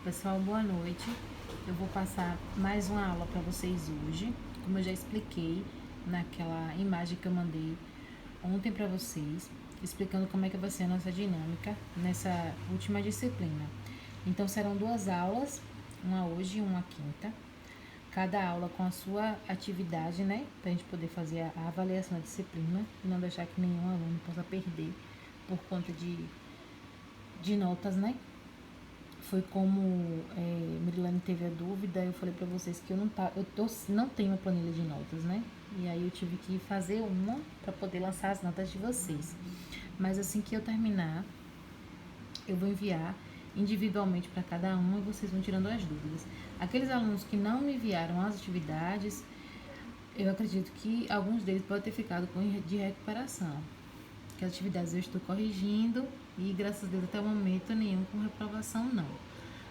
Pessoal, boa noite. Eu vou passar mais uma aula para vocês hoje, como eu já expliquei naquela imagem que eu mandei ontem para vocês, explicando como é que vai ser a nossa dinâmica nessa última disciplina. Então serão duas aulas, uma hoje e uma quinta, cada aula com a sua atividade, né, para a gente poder fazer a avaliação da disciplina e não deixar que nenhum aluno possa perder por conta de notas, né? Foi como Marilane teve a dúvida, eu falei pra vocês que não tenho uma planilha de notas, né? E aí eu tive que fazer uma para poder lançar as notas de vocês. Mas assim que eu terminar, eu vou enviar individualmente para cada um e vocês vão tirando as dúvidas. Aqueles alunos que não me enviaram as atividades, eu acredito que alguns deles podem ter ficado de recuperação. Que as atividades eu estou corrigindo e graças a Deus até o momento nenhum com reprovação não.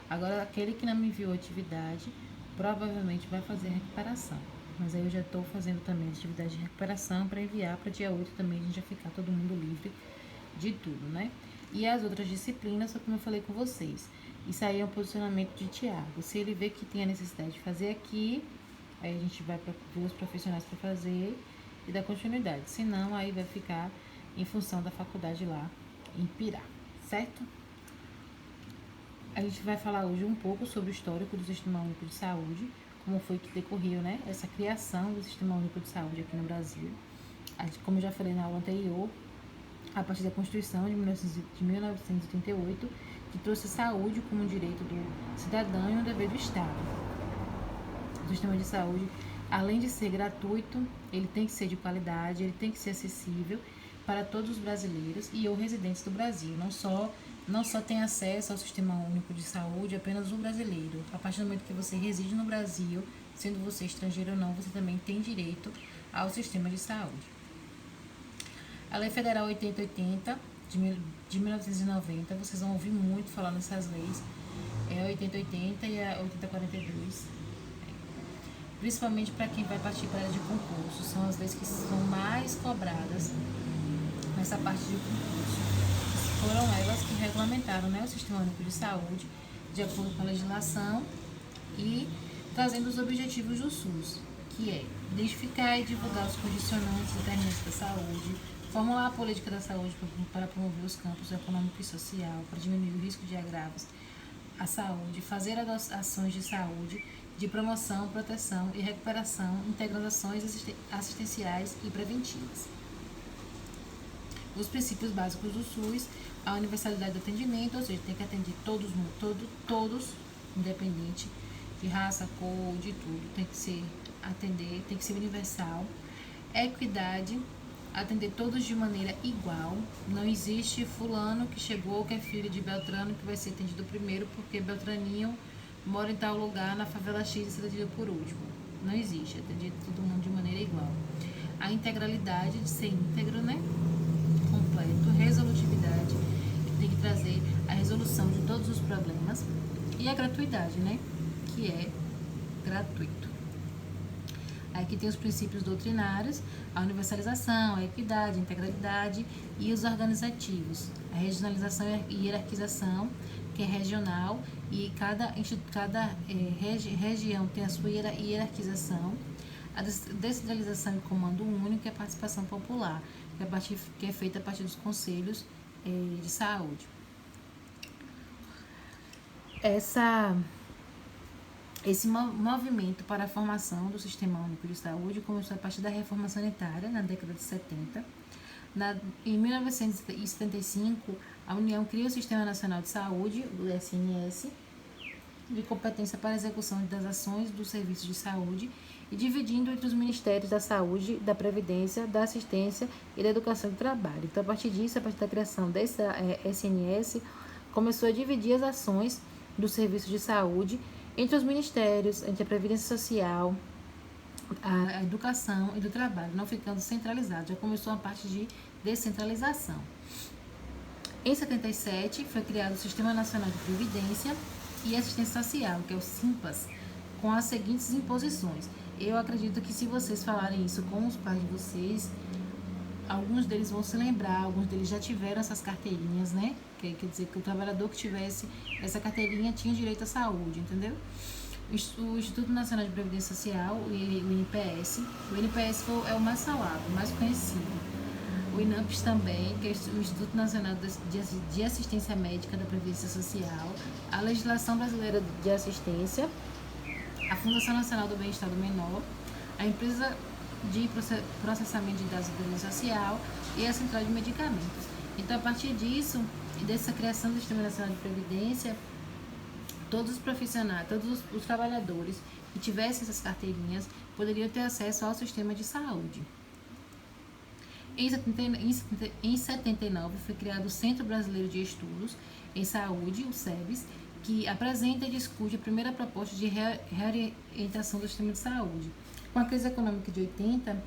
Agora aquele que não me enviou atividade provavelmente vai fazer recuperação. Mas aí eu já estou fazendo também atividade de recuperação para enviar para dia 8 também, a gente já ficar todo mundo livre de tudo, né? E as outras disciplinas, só como eu falei com vocês. Isso aí é um posicionamento de Tiago. Se ele vê que tem a necessidade de fazer aqui, aí a gente vai para duas profissionais para fazer e dar continuidade. Se não, aí vai ficar em função da faculdade lá em Pirá, certo? A gente vai falar hoje um pouco sobre o histórico do Sistema Único de Saúde, como foi que decorreu, né, essa criação do Sistema Único de Saúde aqui no Brasil. Como eu já falei na aula anterior, a partir da Constituição de 1988, que trouxe a saúde como um direito do cidadão e um dever do Estado. O sistema de saúde, além de ser gratuito, ele tem que ser de qualidade, ele tem que ser acessível para todos os brasileiros e ou residentes do Brasil. Não só tem acesso ao Sistema Único de Saúde apenas o brasileiro. A partir do momento que você reside no Brasil, sendo você estrangeiro ou não, você também tem direito ao sistema de saúde. A Lei Federal 8080 de 1990, vocês vão ouvir muito falar nessas leis, é a 8080 e a 8042. Principalmente para quem vai partir para a área de concurso, são as leis que são mais cobradas nessa parte de concurso. Foram elas que regulamentaram, né, o Sistema Único de Saúde, de acordo com a legislação e trazendo os objetivos do SUS, que é identificar e divulgar os condicionantes determinantes da saúde, formular a política da saúde para promover os campos econômico e social, para diminuir o risco de agravos à saúde, fazer ações de saúde, de promoção, proteção e recuperação, integrando ações assistenciais e preventivas. Os princípios básicos do SUS, a universalidade do atendimento, ou seja, tem que atender todos, independente de raça, cor, de tudo, tem que ser universal. Equidade, atender todos de maneira igual, não existe fulano que chegou, que é filho de Beltrano, que vai ser atendido primeiro, porque Beltraninho mora em tal lugar, na favela X, e ser atendido por último. Não existe, atender todo mundo de maneira igual. A integralidade, de ser íntegro, né? Completo, resolutividade, que tem que trazer a resolução de todos os problemas, e a gratuidade, né, que é gratuito. Aqui tem os princípios doutrinários, a universalização, a equidade, a integralidade e os organizativos, a regionalização e hierarquização, que é regional, e cada região tem a sua hierarquização, a descentralização e comando único e a participação popular, que é feita a partir dos conselhos de saúde. Esse movimento para a formação do Sistema Único de Saúde começou a partir da reforma sanitária, na década de 70. Em 1975, a União cria o Sistema Nacional de Saúde, o SNS, de competência para a execução das ações dos serviços de saúde e dividindo entre os Ministérios da Saúde, da Previdência, da Assistência e da Educação e do Trabalho. Então, a partir disso, a partir da criação desse SNS, começou a dividir as ações dos serviços de saúde entre os ministérios, entre a Previdência Social, a Educação e do Trabalho, não ficando centralizado. Já começou a parte de descentralização. Em 77, foi criado o Sistema Nacional de Previdência e Assistência Social, que é o SIMPAS, com as seguintes imposições. Eu acredito que se vocês falarem isso com os pais de vocês, alguns deles vão se lembrar, alguns deles já tiveram essas carteirinhas, né? Quer dizer que o trabalhador que tivesse essa carteirinha tinha direito à saúde, entendeu? O Instituto Nacional de Previdência Social, o INPS, é o mais falado, o mais conhecido. O INAMPS também, que é o Instituto Nacional de Assistência Médica da Previdência Social, a Legislação Brasileira de Assistência, a Fundação Nacional do Bem-Estar do Menor, a Empresa de Processamento de Dados da Previdência Social e a Central de Medicamentos. Então, a partir disso, e dessa criação do Sistema Nacional de Previdência, todos os profissionais, todos os trabalhadores que tivessem essas carteirinhas poderiam ter acesso ao sistema de saúde. Em 79 foi criado o Centro Brasileiro de Estudos em Saúde, o SEBS, que apresenta e discute a primeira proposta de reorientação do sistema de saúde. Com a crise econômica de 80,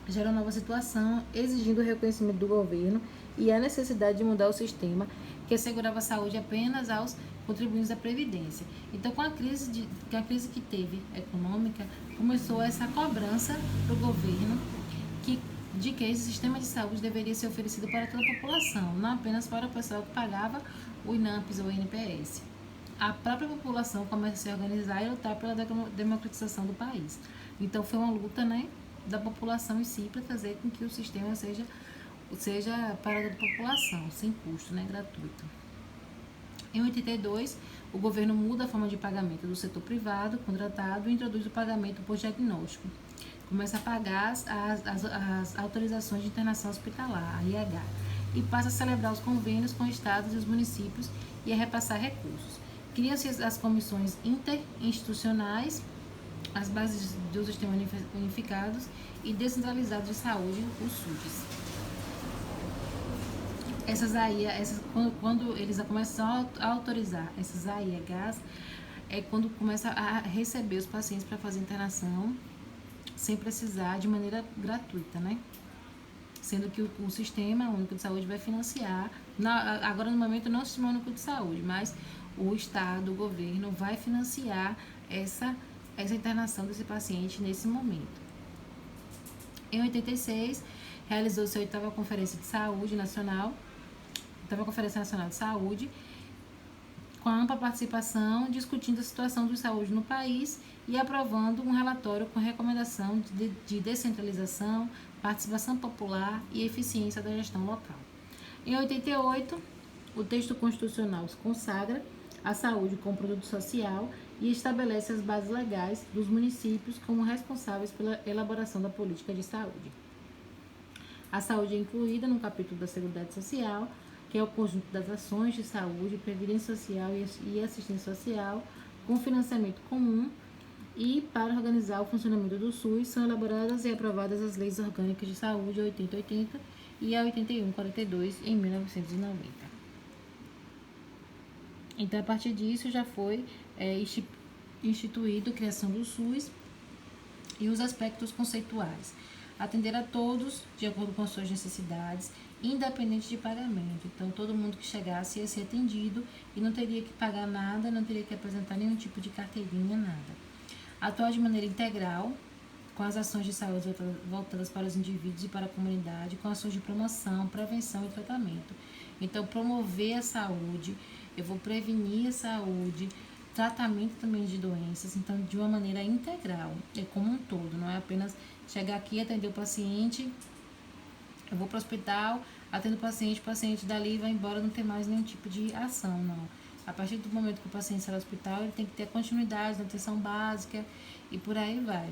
gerou nova situação, exigindo o reconhecimento do governo e a necessidade de mudar o sistema que assegurava a saúde apenas aos contribuintes da Previdência. Então, com a crise que teve econômica, começou essa cobrança do governo de que esse sistema de saúde deveria ser oferecido para toda a população, não apenas para o pessoal que pagava o INAMPS ou o INPS. A própria população começa a se organizar e lutar pela democratização do país. Então, foi uma luta, né, da população em si para fazer com que o sistema seja para a população, sem custo, né, gratuito. Em 82, o governo muda a forma de pagamento do setor privado contratado e introduz o pagamento por diagnóstico. Começa a pagar as autorizações de internação hospitalar, a IH, e passa a celebrar os convênios com estados e os municípios e a repassar recursos. Criam-se as comissões interinstitucionais, as bases dos sistemas unificados e descentralizados de saúde, os SUDs. Quando eles começam a autorizar essas AIHs, é quando começa a receber os pacientes para fazer internação sem precisar, de maneira gratuita, né? Sendo que o Sistema Único de Saúde vai financiar, agora no momento não o Sistema Único de Saúde, mas o Estado, o governo vai financiar essa internação desse paciente nesse momento. Em 86, realizou-se a 8ª Conferência de Saúde Nacional, 8ª Conferência Nacional de Saúde, com a ampla participação, discutindo a situação de saúde no país e aprovando um relatório com recomendação de descentralização, participação popular e eficiência da gestão local. Em 88, o texto constitucional consagra a saúde como produto social e estabelece as bases legais dos municípios como responsáveis pela elaboração da política de saúde. A saúde é incluída no capítulo da Seguridade Social, que é o conjunto das ações de saúde, previdência social e assistência social, com financiamento comum, e para organizar o funcionamento do SUS são elaboradas e aprovadas as leis orgânicas de saúde a 8080 e a 8142 em 1990. Então, a partir disso, já foi instituído a criação do SUS e os aspectos conceituais. Atender a todos de acordo com as suas necessidades, independente de pagamento. Então, todo mundo que chegasse ia ser atendido e não teria que pagar nada, não teria que apresentar nenhum tipo de carteirinha, nada. Atuar de maneira integral, com as ações de saúde voltadas para os indivíduos e para a comunidade, com ações de promoção, prevenção e tratamento. Então, promover a saúde, eu vou prevenir a saúde, tratamento também de doenças, então, de uma maneira integral, é como um todo, não é apenas chegar aqui, atender o paciente, eu vou para o hospital, atendo o paciente dali vai embora, não tem mais nenhum tipo de ação, não. A partir do momento que o paciente sai do hospital, ele tem que ter continuidade na atenção básica e por aí vai.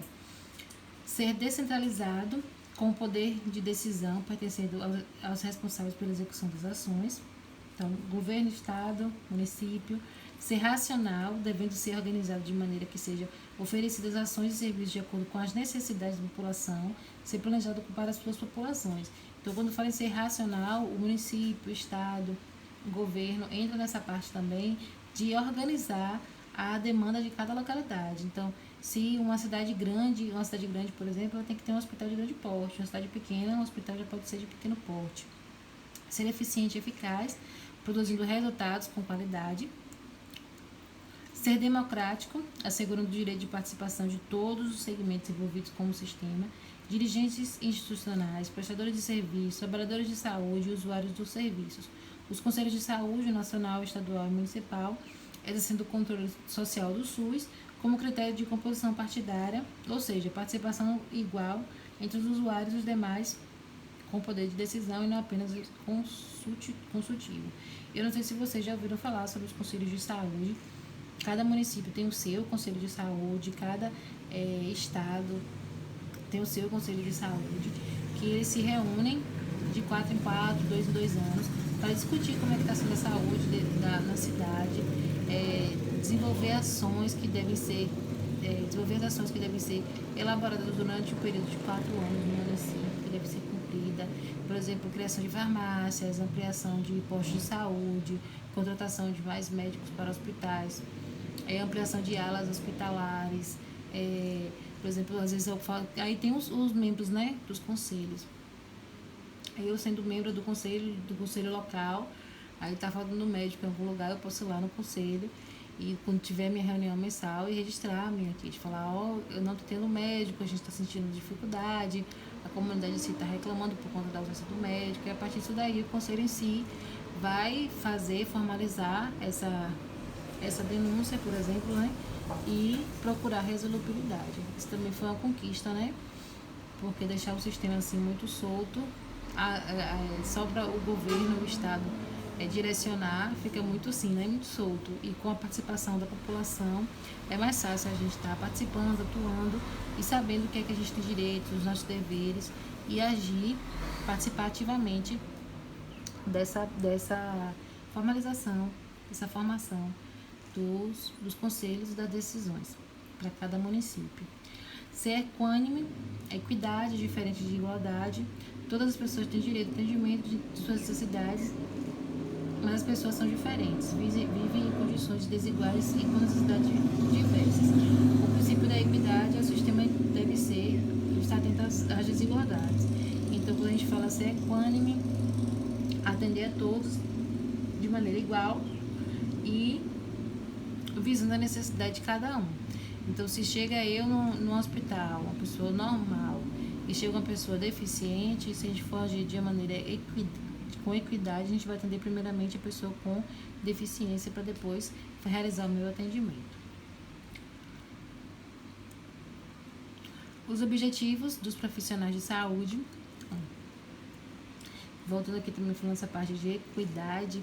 Ser descentralizado, com o poder de decisão pertencendo aos responsáveis pela execução das ações. Então, governo, estado, município. Ser racional, devendo ser organizado de maneira que sejam oferecidas ações e serviços de acordo com as necessidades da população, ser planejado para as suas populações. Então, quando falo em ser racional, o município, o estado, o governo entra nessa parte também de organizar a demanda de cada localidade. Então, se uma cidade grande, por exemplo, ela tem que ter um hospital de grande porte. Uma cidade pequena, um hospital já pode ser de pequeno porte. Ser eficiente e eficaz, produzindo resultados com qualidade. Ser democrático, assegurando o direito de participação de todos os segmentos envolvidos com o sistema. dirigentes institucionais, prestadores de serviços, trabalhadores de saúde e usuários dos serviços. Os Conselhos de Saúde Nacional, Estadual e Municipal, exercendo o controle social do SUS como critério de composição partidária, ou seja, participação igual entre os usuários e os demais com poder de decisão e não apenas consultivo. Eu não sei se vocês já ouviram falar sobre os conselhos de saúde. Cada município tem o seu conselho de saúde, cada estado tem o seu conselho de saúde, que eles se reúnem de 4 em 4, 2 em 2 anos, para discutir como é que está sendo a saúde na cidade, desenvolver ações que devem ser elaboradas durante o período de 4 anos no município, que deve ser cumprida. Por exemplo, criação de farmácias, ampliação de postos de saúde, contratação de mais médicos para hospitais, ampliação de alas hospitalares, por exemplo, às vezes eu falo, aí tem os membros, né, dos conselhos. Eu sendo membro do conselho local, aí tá faltando médico em algum lugar, eu posso ir lá no conselho e quando tiver minha reunião mensal e registrar minha aqui, de falar, eu não tô tendo médico, a gente tá sentindo dificuldade, a comunidade em si tá reclamando por conta da ausência do médico, e a partir disso daí o conselho em si vai formalizar essa denúncia, por exemplo, né, e procurar resolubilidade. Isso também foi uma conquista, né, porque deixar o sistema assim muito solto, só para o governo, o Estado direcionar, fica muito assim, né, muito solto, e com a participação da população é mais fácil a gente estar participando, atuando e sabendo o que é que a gente tem direitos, os nossos deveres, e agir, participar ativamente dessa formalização, dessa formação dos conselhos e das decisões para cada município. Ser equânime, equidade, diferente de igualdade. Todas as pessoas têm direito ao atendimento de suas necessidades, mas as pessoas são diferentes, vivem em condições desiguais e com necessidades diversas. O princípio da equidade é o sistema que deve estar atento às desigualdades. Então, quando a gente fala ser equânime, atender a todos de maneira igual e visando a necessidade de cada um. Então, se chega eu no hospital, uma pessoa normal, e chega uma pessoa deficiente, se a gente for agir de maneira com equidade, a gente vai atender primeiramente a pessoa com deficiência para depois realizar o meu atendimento. Os objetivos dos profissionais de saúde. Voltando aqui também falando essa parte de equidade,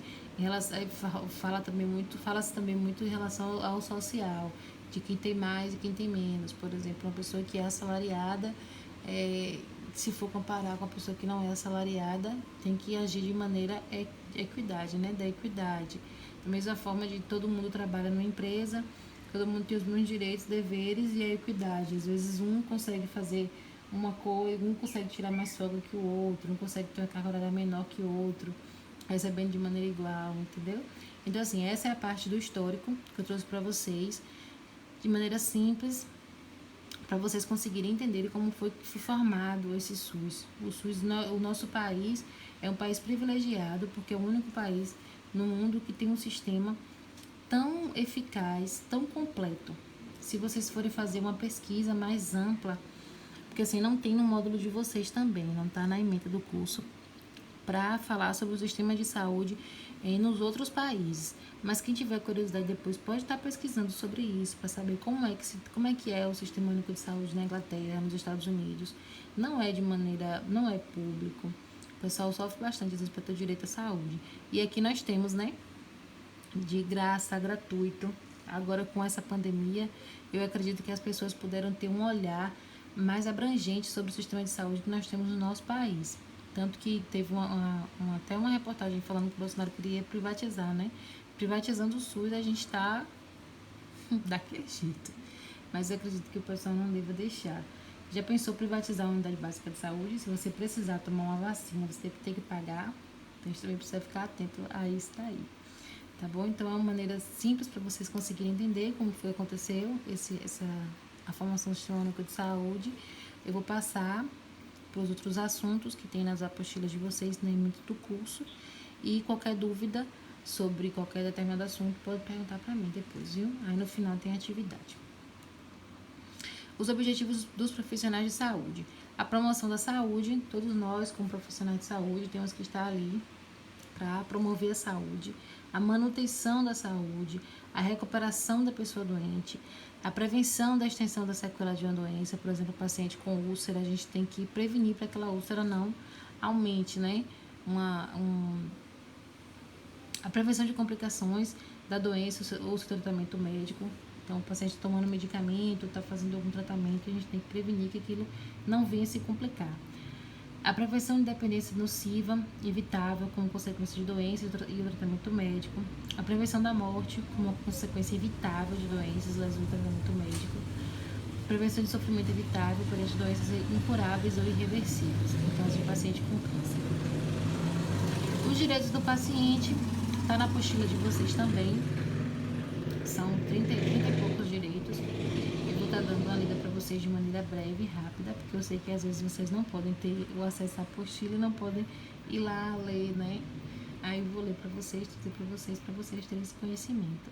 fala-se também muito em relação ao social, de quem tem mais e quem tem menos. Por exemplo, uma pessoa que é assalariada, se for comparar com a pessoa que não é assalariada, tem que agir de maneira equidade, né? Da equidade. Da mesma forma de todo mundo trabalha numa empresa, todo mundo tem os mesmos direitos, deveres e a equidade. Às vezes um consegue fazer uma coisa, um consegue tirar mais folga que o outro, um consegue ter uma carga horária menor que o outro, recebendo de maneira igual, entendeu? Então, assim, essa é a parte do histórico que eu trouxe para vocês, de maneira simples, para vocês conseguirem entender como foi formado esse SUS. O SUS, o nosso país, é um país privilegiado, porque é o único país no mundo que tem um sistema tão eficaz, tão completo. Se vocês forem fazer uma pesquisa mais ampla, porque assim, não tem no módulo de vocês também, não está na ementa do curso, para falar sobre o sistema de saúde nos outros países. Mas quem tiver curiosidade depois pode estar pesquisando sobre isso, para saber como é que é o Sistema Único de Saúde na Inglaterra, nos Estados Unidos. Não é público. O pessoal sofre bastante, às vezes, para ter direito à saúde. E aqui nós temos, né, de graça, gratuito. Agora, com essa pandemia, eu acredito que as pessoas puderam ter um olhar mais abrangente sobre o sistema de saúde que nós temos no nosso país. Tanto que teve até uma reportagem falando que o Bolsonaro queria privatizar, né? Privatizando o SUS, a gente está daquele jeito. Mas eu acredito que o pessoal não deva deixar. Já pensou privatizar a unidade básica de saúde? Se você precisar tomar uma vacina, você tem que pagar. Então a gente também precisa ficar atento a isso daí. Tá bom? Então é uma maneira simples para vocês conseguirem entender como foi que aconteceu a formação do Sistema Único de Saúde. Eu vou passar para os outros assuntos que tem nas apostilas de vocês no início do curso. E qualquer dúvida sobre qualquer determinado assunto, pode perguntar para mim depois, viu? Aí no final tem atividade. Os objetivos dos profissionais de saúde. A promoção da saúde, todos nós, como profissionais de saúde, temos que estar ali para promover a saúde, a manutenção da saúde, a recuperação da pessoa doente, a prevenção da extensão da sequela de uma doença. Por exemplo, o paciente com úlcera, a gente tem que prevenir para que aquela úlcera não aumente, né? A prevenção de complicações da doença ou seu tratamento médico. Então, o paciente tomando medicamento, está fazendo algum tratamento, a gente tem que prevenir que aquilo não venha se complicar. A prevenção de dependência nociva, evitável, como consequência de doenças e o tratamento médico. A prevenção da morte, como consequência evitável de doenças, lesões e tratamento médico. Prevenção de sofrimento evitável perante doenças incuráveis ou irreversíveis, no caso de paciente com câncer. Os direitos do paciente, está na apostila de vocês também. São 30 e poucos direitos. Eu vou estar dando uma lida para vocês de maneira breve e rápida, porque eu sei que às vezes vocês não podem ter o acesso à apostila e não podem ir lá ler, né? Aí eu vou ler para vocês, dizer para vocês terem esse conhecimento.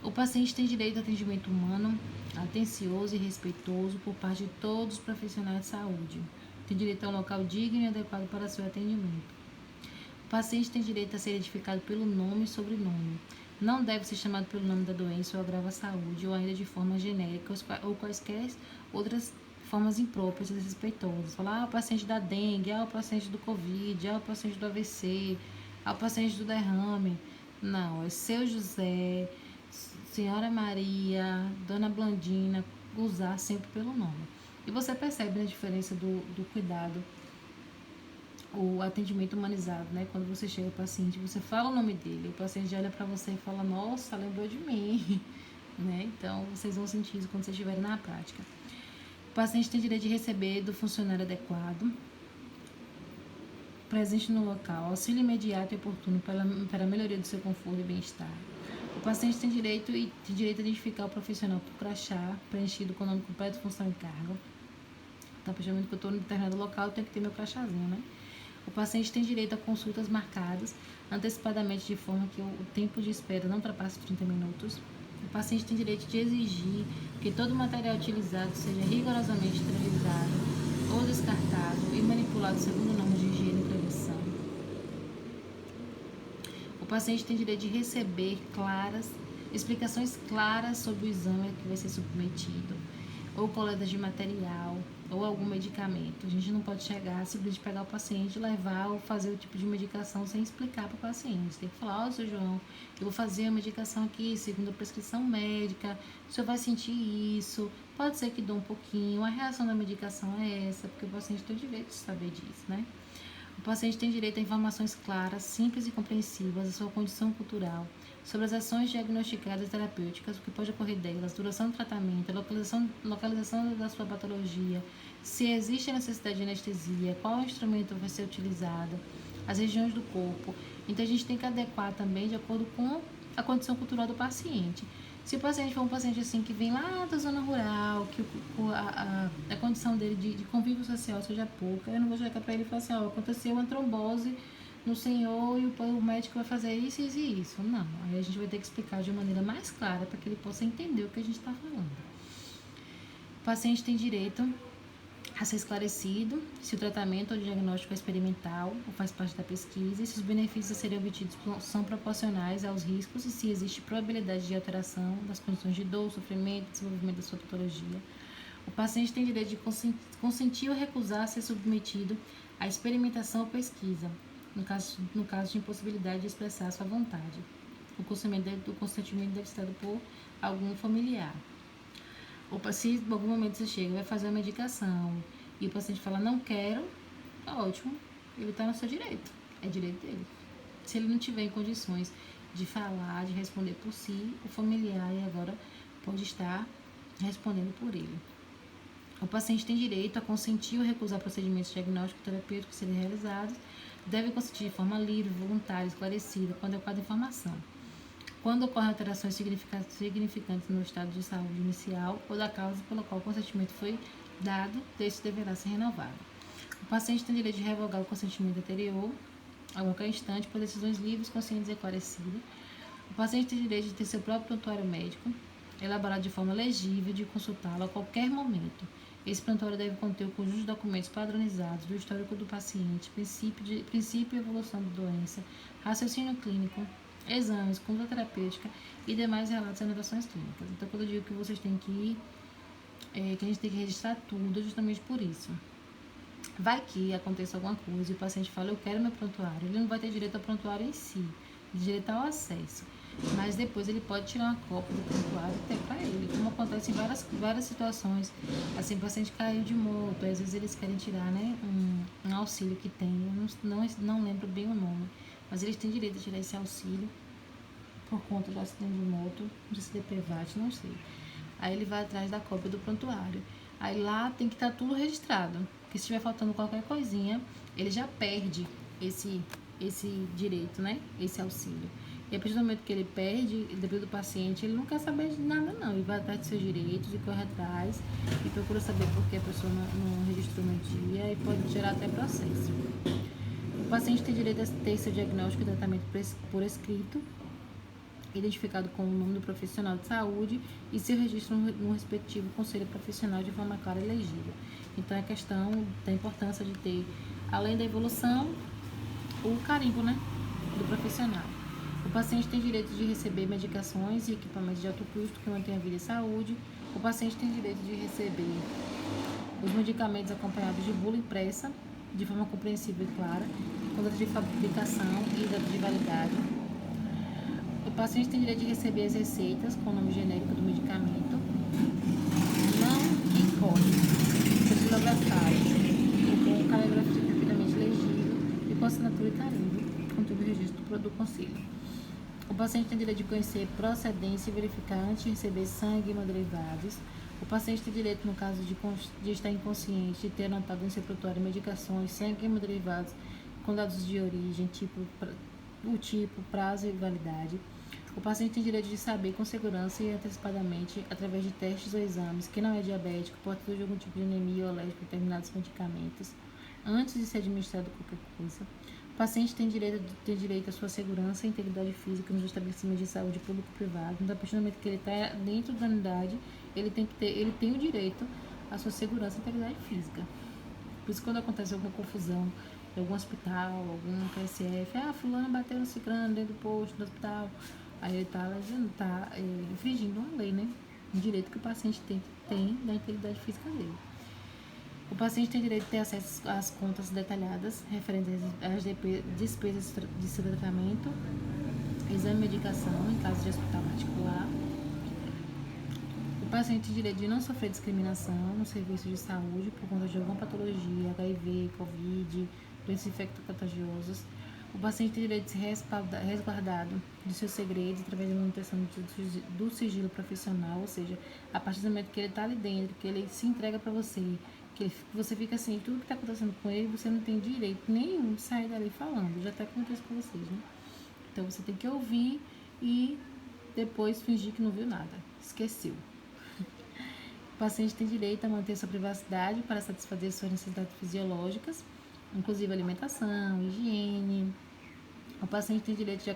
O paciente tem direito a atendimento humano, atencioso e respeitoso por parte de todos os profissionais de saúde. Tem direito a um local digno e adequado para seu atendimento. O paciente tem direito a ser identificado pelo nome e sobrenome. Não deve ser chamado pelo nome da doença ou agrava a saúde, ou ainda de forma genérica, ou quaisquer outras formas impróprias e desrespeitosas. Falar, o paciente da dengue, o paciente do Covid, o paciente do AVC, o paciente do derrame. Não, é seu José, senhora Maria, dona Blandina, usar sempre pelo nome. E você percebe a diferença do cuidado, o atendimento humanizado, né? Quando você chega ao paciente, você fala o nome dele, o paciente olha para você e fala, nossa, lembrou de mim, né? Então, vocês vão sentir isso quando vocês estiverem na prática. O paciente tem direito de receber do funcionário adequado, presente no local, auxílio imediato e oportuno para a melhoria do seu conforto e bem-estar. O paciente tem direito a identificar o profissional por crachá, preenchido com o nome completo, função e cargo. Então, a partir do momento que eu estou em determinado local, eu tenho que ter meu crachazinho, né? O paciente tem direito a consultas marcadas antecipadamente de forma que o tempo de espera não ultrapasse 30 minutos. O paciente tem direito de exigir que todo material utilizado seja rigorosamente esterilizado ou descartado e manipulado segundo normas de higiene e prevenção. O paciente tem direito de receber explicações claras sobre o exame a que vai ser submetido, ou coleta de material, ou algum medicamento. A gente não pode chegar, simplesmente pegar o paciente, levar ou fazer o tipo de medicação sem explicar para o paciente. Tem que falar, seu João, eu vou fazer a medicação aqui segundo a prescrição médica, o senhor vai sentir isso, pode ser que dê um pouquinho, a reação da medicação é essa, porque o paciente tem o direito de saber disso, né? O paciente tem direito a informações claras, simples e compreensíveis da sua condição cultural, sobre as ações diagnosticadas e terapêuticas, o que pode ocorrer delas, duração do tratamento, localização da sua patologia, se existe a necessidade de anestesia, qual instrumento vai ser utilizado, as regiões do corpo. Então, a gente tem que adequar também de acordo com a condição cultural do paciente. Se o paciente for um paciente assim que vem lá da zona rural, que a condição dele de convívio social seja pouca, eu não vou chegar para ele e falar assim, aconteceu uma trombose no senhor e o médico vai fazer isso, isso e isso. Não, aí a gente vai ter que explicar de maneira mais clara para que ele possa entender o que a gente está falando. O paciente tem direito a ser esclarecido se o tratamento ou diagnóstico é experimental ou faz parte da pesquisa e se os benefícios a serem obtidos são proporcionais aos riscos e se existe probabilidade de alteração das condições de dor, sofrimento e desenvolvimento da sua patologia. O paciente tem direito de consentir ou recusar ser submetido à experimentação ou pesquisa, no caso de impossibilidade de expressar a sua vontade. O consentimento deve ser dado por algum familiar. Se em algum momento você chega e vai fazer uma medicação e o paciente fala, não quero, tá ótimo, ele está no seu direito, é direito dele. Se ele não tiver em condições de falar, de responder por si, o familiar agora pode estar respondendo por ele. O paciente tem direito a consentir ou recusar procedimentos diagnósticos terapêuticos serem realizados, deve consentir de forma livre, voluntária, esclarecida, com adequada informação. Quando ocorrem alterações significantes no estado de saúde inicial ou da causa pela qual o consentimento foi dado, este deverá ser renovado. O paciente tem direito de revogar o consentimento anterior a qualquer instante por decisões livres, conscientes e esclarecidas. O paciente tem direito de ter seu próprio prontuário médico, elaborado de forma legível, de consultá-lo a qualquer momento, Esse prontuário deve conter o conjunto de documentos padronizados do histórico do paciente, princípio e evolução da doença, raciocínio clínico, exames, conduta terapêutica e demais relatos e anotações clínicas. Então, quando eu digo que vocês têm que ir, que a gente tem que registrar tudo, é justamente por isso. Vai que aconteça alguma coisa e o paciente fala, eu quero meu prontuário. Ele não vai ter direito ao prontuário em si, direito ao acesso. Mas depois ele pode tirar uma cópia do prontuário e ter para ele. Como acontece em várias situações. Assim, o paciente caiu de moto, às vezes eles querem tirar, né, um auxílio que tem. Eu não lembro bem o nome. Mas eles têm direito a tirar esse auxílio por conta do acidente de moto. Não sei se é DPVAT, não sei. Aí ele vai atrás da cópia do prontuário. Aí lá tem que estar tudo registrado. Porque se estiver faltando qualquer coisinha, ele já perde esse direito, né? Esse auxílio. E a partir do momento que ele perde, devido do paciente, ele não quer saber de nada, não. Ele vai atrás de seus direitos e corre atrás e procura saber por que a pessoa não registrou no dia e pode gerar até processo. O paciente tem direito a ter seu diagnóstico e tratamento por escrito, identificado com o nome do profissional de saúde e seu registro no respectivo conselho profissional de forma clara e legível. Então, é questão da importância de ter, além da evolução, o carimbo, né, do profissional. O paciente tem direito de receber medicações e equipamentos de alto custo que mantêm a vida e saúde. O paciente tem direito de receber os medicamentos acompanhados de bula impressa, de forma compreensível e clara, com data de fabricação e data de validade. O paciente tem direito de receber as receitas com o nome genérico do medicamento, não em código, datilografado, com caligrafia perfeitamente legível e com assinatura e carimbo, com todo o registro do conselho. O paciente tem direito de conhecer procedência e verificar antes de receber sangue e hemoderivados. O paciente tem direito, no caso de estar inconsciente, de ter anotado em seu prontuário medicações, sangue e hemoderivados com dados de origem, o tipo, prazo e validade. O paciente tem direito de saber com segurança e antecipadamente, através de testes ou exames, que não é diabético, portador de algum tipo de anemia ou alérgico a determinados medicamentos, antes de ser administrado qualquer coisa. O paciente tem direito à sua segurança e integridade física nos estabelecimentos de saúde público e privado. Então, a partir do momento que ele está dentro da unidade, ele tem o direito à sua segurança e integridade física. Por isso, quando acontece alguma confusão em algum hospital, algum PSF, fulano bateu no ciclano dentro do posto do hospital, aí ele está infringindo uma lei, né? Um direito que o paciente tem da integridade física dele. O paciente tem direito de ter acesso às contas detalhadas referentes às despesas de seu tratamento, exame e medicação em caso de hospital particular. O paciente tem direito de não sofrer discriminação no serviço de saúde por conta de alguma patologia, HIV, Covid, doenças infecto-contagiosas. O paciente tem direito de ser resguardado de seus segredos através da manutenção do sigilo profissional, ou seja, a partir do momento que ele está ali dentro, que ele se entrega para você, que você fica assim, tudo que está acontecendo com ele, você não tem direito nenhum de sair dali falando, já até acontece com vocês, né? Então você tem que ouvir e depois fingir que não viu nada, esqueceu. O paciente tem direito a manter sua privacidade para satisfazer suas necessidades fisiológicas, inclusive alimentação, higiene. O paciente tem direito de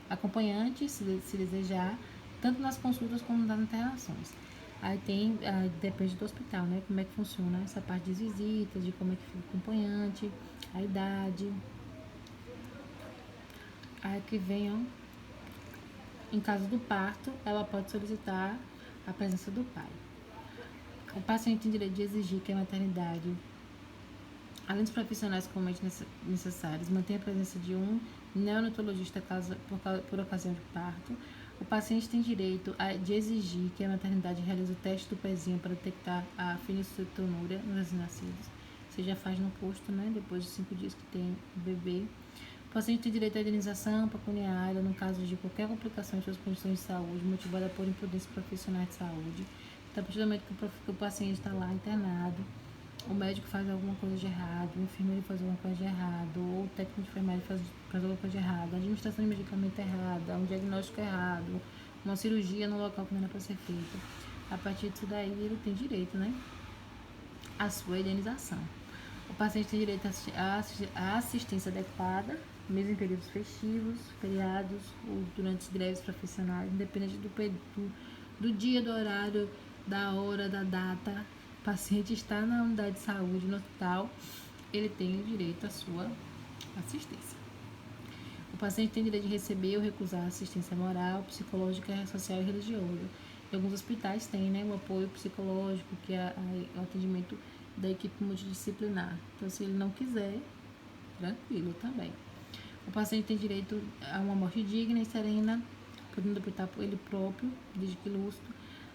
acompanhante, se desejar, tanto nas consultas como nas internações. Aí depende do hospital, né? Como é que funciona essa parte de visitas, de como é que fica o acompanhante, a idade. Aí que vem, ó, em caso do parto, ela pode solicitar a presença do pai. O paciente tem direito de exigir que a maternidade, além dos profissionais comumente necessários, mantenha a presença de um neonatologista por ocasião de parto. O paciente tem direito de exigir que a maternidade realize o teste do pezinho para detectar a fenilcetonúria nos recém-nascidos. Você já faz no posto, né? Depois de 5 dias que tem o bebê. O paciente tem direito à indenização pecuniária no caso de qualquer complicação em suas condições de saúde motivada por imprudência profissional de saúde. Então, a partir do momento que o paciente está lá internado, o médico faz alguma coisa de errado, o enfermeiro faz alguma coisa de errado, ou o técnico de enfermagem faz alguma coisa de errado, a administração de medicamento errada, um diagnóstico errado, uma cirurgia no local que não era para ser feita. A partir disso daí, ele tem direito, né, à sua indenização. O paciente tem direito à assistência adequada, mesmo em períodos festivos, feriados ou durante greves profissionais, independente do dia, do horário, da hora, da data. O paciente está na unidade de saúde, no hospital, ele tem o direito à sua assistência. O paciente tem direito de receber ou recusar assistência moral, psicológica, social e religiosa. Em alguns hospitais tem, né, o apoio psicológico, que é o atendimento da equipe multidisciplinar. Então, se ele não quiser, tranquilo também. O paciente tem direito a uma morte digna e serena, podendo optar por ele próprio, desde que lúcido,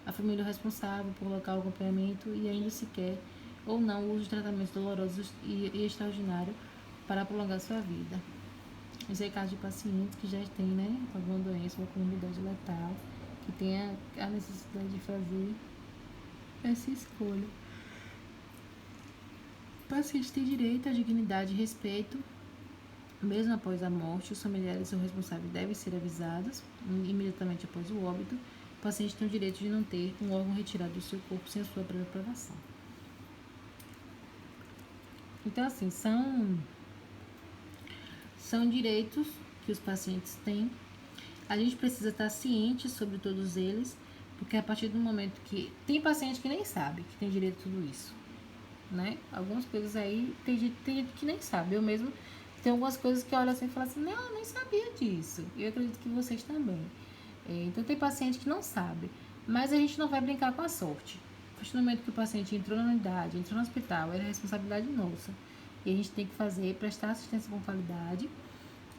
a família responsável por local de acompanhamento e ainda se quer ou não o uso de tratamentos dolorosos e extraordinário para prolongar sua vida. Esse é o caso de pacientes que já têm, né, alguma doença, uma comorbidade letal, que tem a necessidade de fazer essa escolha. O paciente tem direito à dignidade e respeito, mesmo após a morte. Os familiares ou responsáveis devem ser avisados imediatamente após o óbito. O paciente tem o direito de não ter um órgão retirado do seu corpo sem a sua prévia aprovação. Então, assim, são direitos que os pacientes têm. A gente precisa estar ciente sobre todos eles, porque a partir do momento que... Tem paciente que nem sabe que tem direito a tudo isso, né? Algumas coisas aí, tem gente que nem sabe. Eu mesmo tenho algumas coisas que olha assim e fala assim, não, eu nem sabia disso. E eu acredito que vocês também. Então, tem paciente que não sabe, mas a gente não vai brincar com a sorte. A partir do momento que o paciente entrou na unidade, entrou no hospital, é responsabilidade nossa. E a gente tem que prestar assistência com qualidade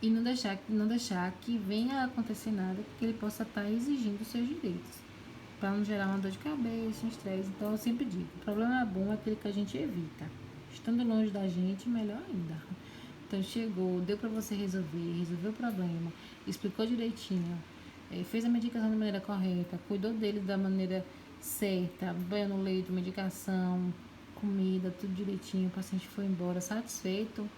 e não deixar que venha a acontecer nada que ele possa estar exigindo os seus direitos, para não gerar uma dor de cabeça, um estresse. Então, eu sempre digo, o problema bom é aquele que a gente evita. Estando longe da gente, melhor ainda. Então, chegou, deu para você resolveu o problema, explicou direitinho, fez a medicação da maneira correta, cuidou dele da maneira certa, banho no leito, medicação, comida, tudo direitinho, o paciente foi embora satisfeito,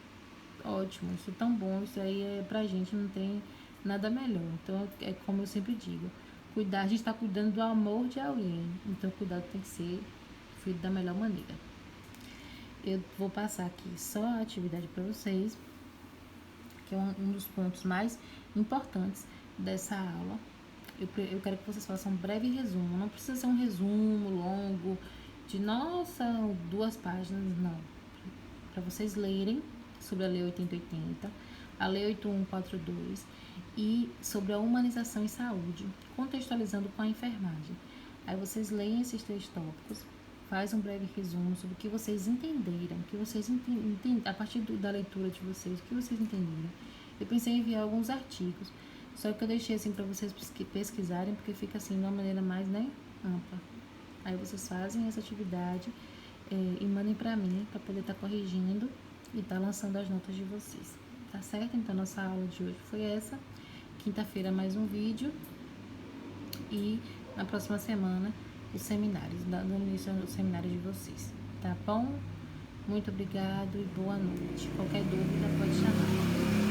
ótimo, isso é tão bom, isso aí pra gente não tem nada melhor. Então, é como eu sempre digo, a gente está cuidando do amor de alguém, então o cuidado tem que ser feito da melhor maneira. Eu vou passar aqui só a atividade para vocês, que é um dos pontos mais importantes dessa aula. Eu quero que vocês façam um breve resumo. Não precisa ser um resumo longo, de 2 páginas, não. Para vocês lerem sobre a Lei 8080, a Lei 8142 e sobre a humanização em saúde, contextualizando com a enfermagem. Aí vocês leem esses 3 tópicos, faz um breve resumo sobre o que vocês entenderam, a partir da leitura de vocês, o que vocês entenderam. Eu pensei em enviar alguns artigos, só que eu deixei assim para vocês pesquisarem, porque fica assim de uma maneira mais, né, ampla. Aí vocês fazem essa atividade e mandem para mim, para poder estar corrigindo e estar lançando as notas de vocês. Tá certo? Então, nossa aula de hoje foi essa. Quinta-feira, mais um vídeo. E na próxima semana, os seminários, dando início aos seminários de vocês. Tá bom? Muito obrigado e boa noite. Qualquer dúvida, pode chamar.